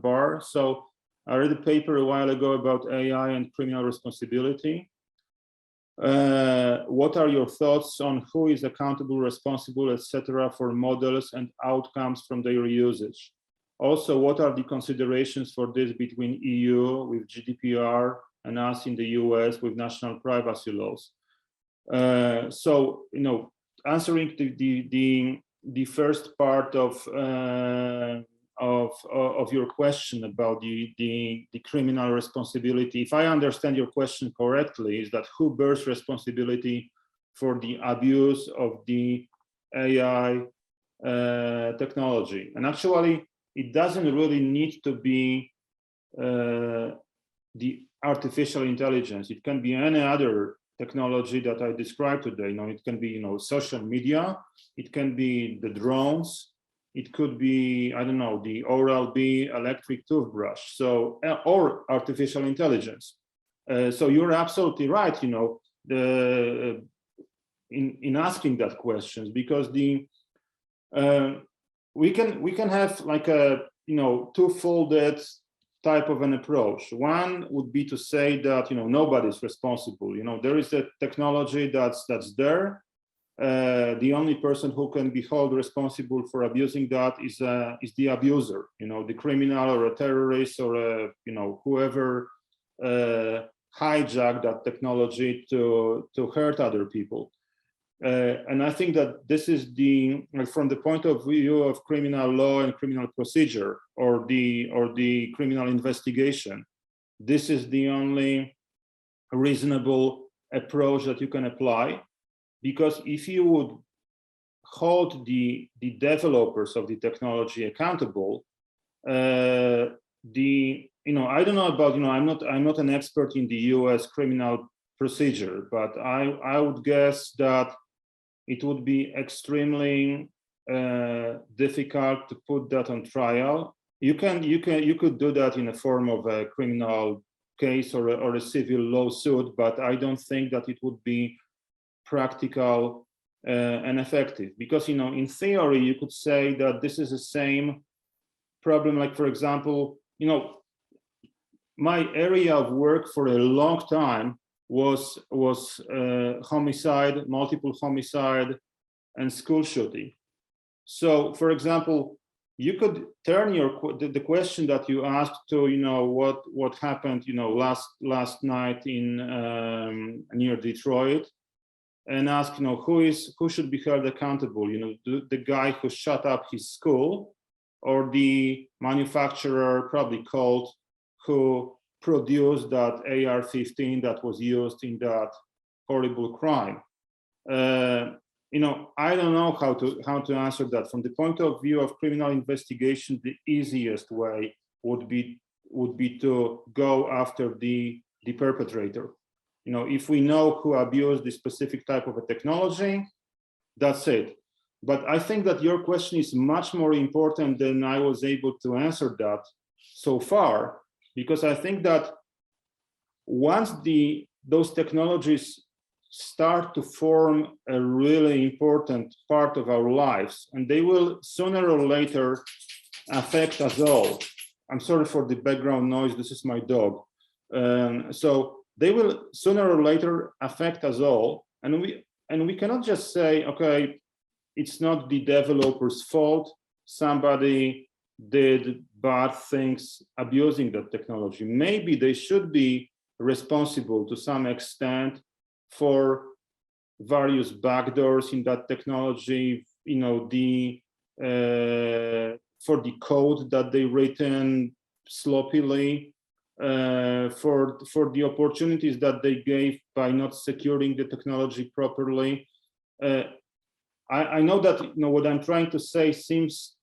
bar. So I read a paper a while ago about AI and criminal responsibility. What are your thoughts on who is accountable, responsible, etc., for models and outcomes from their usage? Also, what are the considerations for this between EU with GDPR and us in the US with national privacy laws? So, answering the first part of your question about the criminal responsibility, if I understand your question correctly, is that who bears responsibility for the abuse of the AI technology? And actually, it doesn't really need to be the artificial intelligence. It can be any other technology that I described today. It can be, social media. It can be the drones. It could be, I don't know, the Oral-B electric toothbrush. So, or artificial intelligence. So you're absolutely right. In asking that questions, because we can have like a two-folded type of an approach. One would be to say that nobody's responsible. There is a technology that's there. The only person who can be held responsible for abusing that is the abuser. The criminal or a terrorist or whoever hijacked that technology to hurt other people. And I think that this is from the point of view of criminal law and criminal procedure, or the criminal investigation, this is the only reasonable approach that you can apply. Because if you would hold the developers of the technology accountable, I don't know about, I'm not an expert in the US criminal procedure, but I would guess that it would be extremely difficult to put that on trial. You could do that in a form of a criminal case or a civil lawsuit, but I don't think that it would be practical and effective. Because in theory, you could say that this is the same problem. Like, for example, my area of work for a long time was homicide, multiple homicide, and school shooting. So, for example, you could turn the question that you asked to what happened last night in near Detroit, and ask who should be held accountable, the guy who shut up his school, or the manufacturer, probably Colt, who produced that AR-15 that was used in that horrible crime. I don't know how to answer that. From the point of view of criminal investigation, the easiest way would be to go after the perpetrator. If we know who abused the specific type of a technology, that's it. But I think that your question is much more important than I was able to answer that so far, because I think that once those technologies start to form a really important part of our lives, and they will sooner or later affect us all. I'm sorry for the background noise, this is my dog. So they will sooner or later affect us all, and we cannot just say, okay, it's not the developer's fault. Somebody did bad things abusing that technology. Maybe they should be responsible to some extent for various backdoors in that technology, you know, for the code that they written sloppily, for the opportunities that they gave by not securing the technology properly. I know that, you know, what I'm trying to say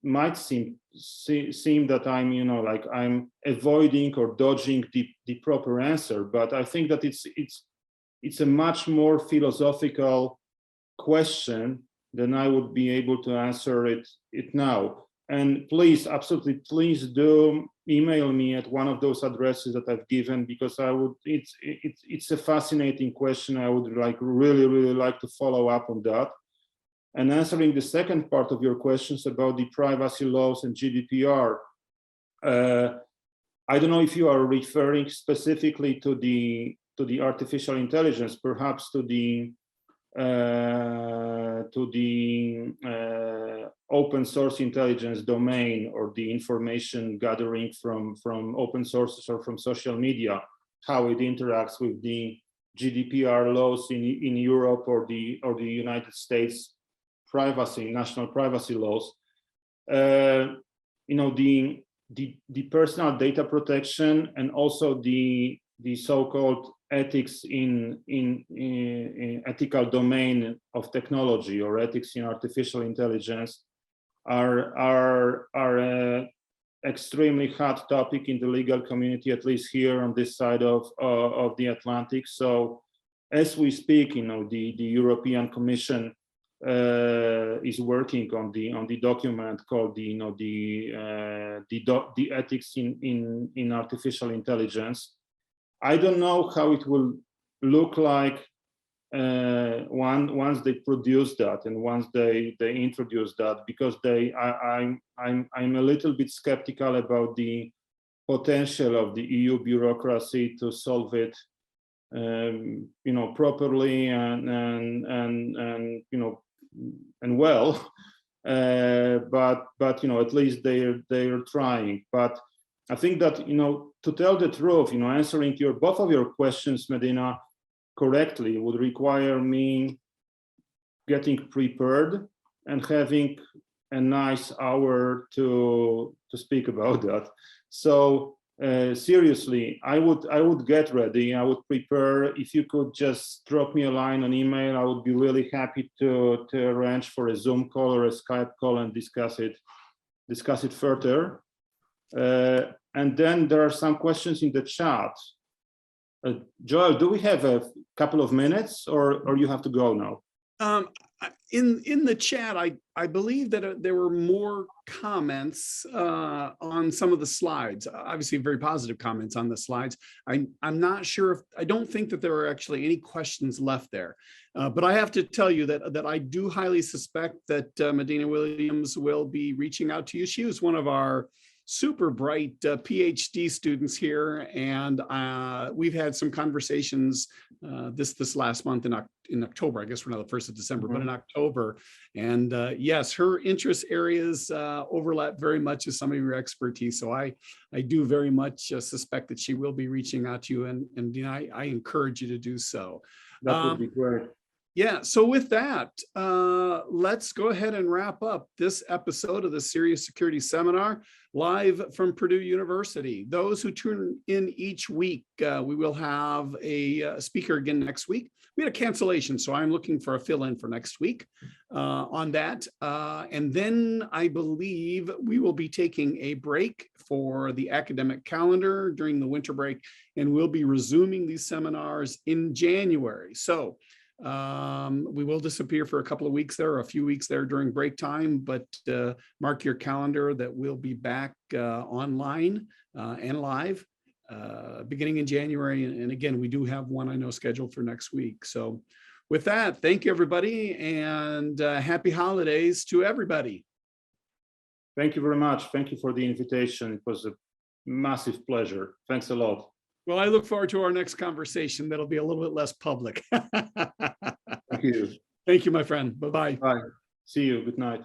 might seem that I'm, you know, like I'm avoiding or dodging the proper answer, but I think that it's a much more philosophical question than I would be able to answer it now. And please, absolutely, please do email me at one of those addresses that I've given, because I would. It's a fascinating question. I would really like to follow up on that. And answering the second part of your questions about the privacy laws and GDPR, I don't know if you are referring specifically to the artificial intelligence, perhaps to the open source intelligence domain, or the information gathering from open sources or from social media, how it interacts with the GDPR laws in Europe or the United States national privacy laws. You know, the personal data protection, and also the so-called ethics in ethical domain of technology, or ethics in artificial intelligence, are extremely hot topic in the legal community, at least here on this side of the Atlantic. So as we speak, you know, the European Commission is working on the document called the ethics in artificial intelligence. I don't know how it will look like once they produce that and once they introduce that, because I'm a little bit skeptical about the potential of the EU bureaucracy to solve it, you know, properly and you know, and well, but you know, at least they're trying. But I think that, you know, to tell the truth, you know, answering to both of your questions, Medina, correctly would require me getting prepared and having a nice hour to speak about that. So seriously, I would get ready. I would prepare. If you could just drop me a line on email, I would be really happy to arrange for a Zoom call or a Skype call and discuss it further. And then there are some questions in the chat. Joel, do we have a couple of minutes, or you have to go now? In the chat, I believe that there were more comments on some of the slides. Obviously, very positive comments on the slides. I'm not sure if, I don't think that there are actually any questions left there. But I have to tell you that I do highly suspect that Medina Williams will be reaching out to you. She was one of our super bright PhD students here, and we've had some conversations this last month in October. I guess we're not the 1st of December, but in October. And yes, her interest areas overlap very much with some of your expertise. So I do very much suspect that she will be reaching out to you, and you know, I encourage you to do so. That would be great. Yeah, so with that, let's go ahead and wrap up this episode of the Serious Security Seminar live from Purdue University. Those who tune in each week, we will have a speaker again next week. We had a cancellation, so I'm looking for a fill-in for next week on that. And then I believe we will be taking a break for the academic calendar during the winter break, and we'll be resuming these seminars in January. So we will disappear for a couple of weeks there, or a few weeks there during break time, but mark your calendar that we'll be back online and live beginning in January. And again, we do have one I know scheduled for next week. So with that, thank you, everybody, and happy holidays to everybody. Thank you very much. Thank you for the invitation. It was a massive pleasure. Thanks a lot. Well, I look forward to our next conversation. That'll be a little bit less public. Thank you. Thank you, my friend. Bye-bye. Bye. See you. Good night.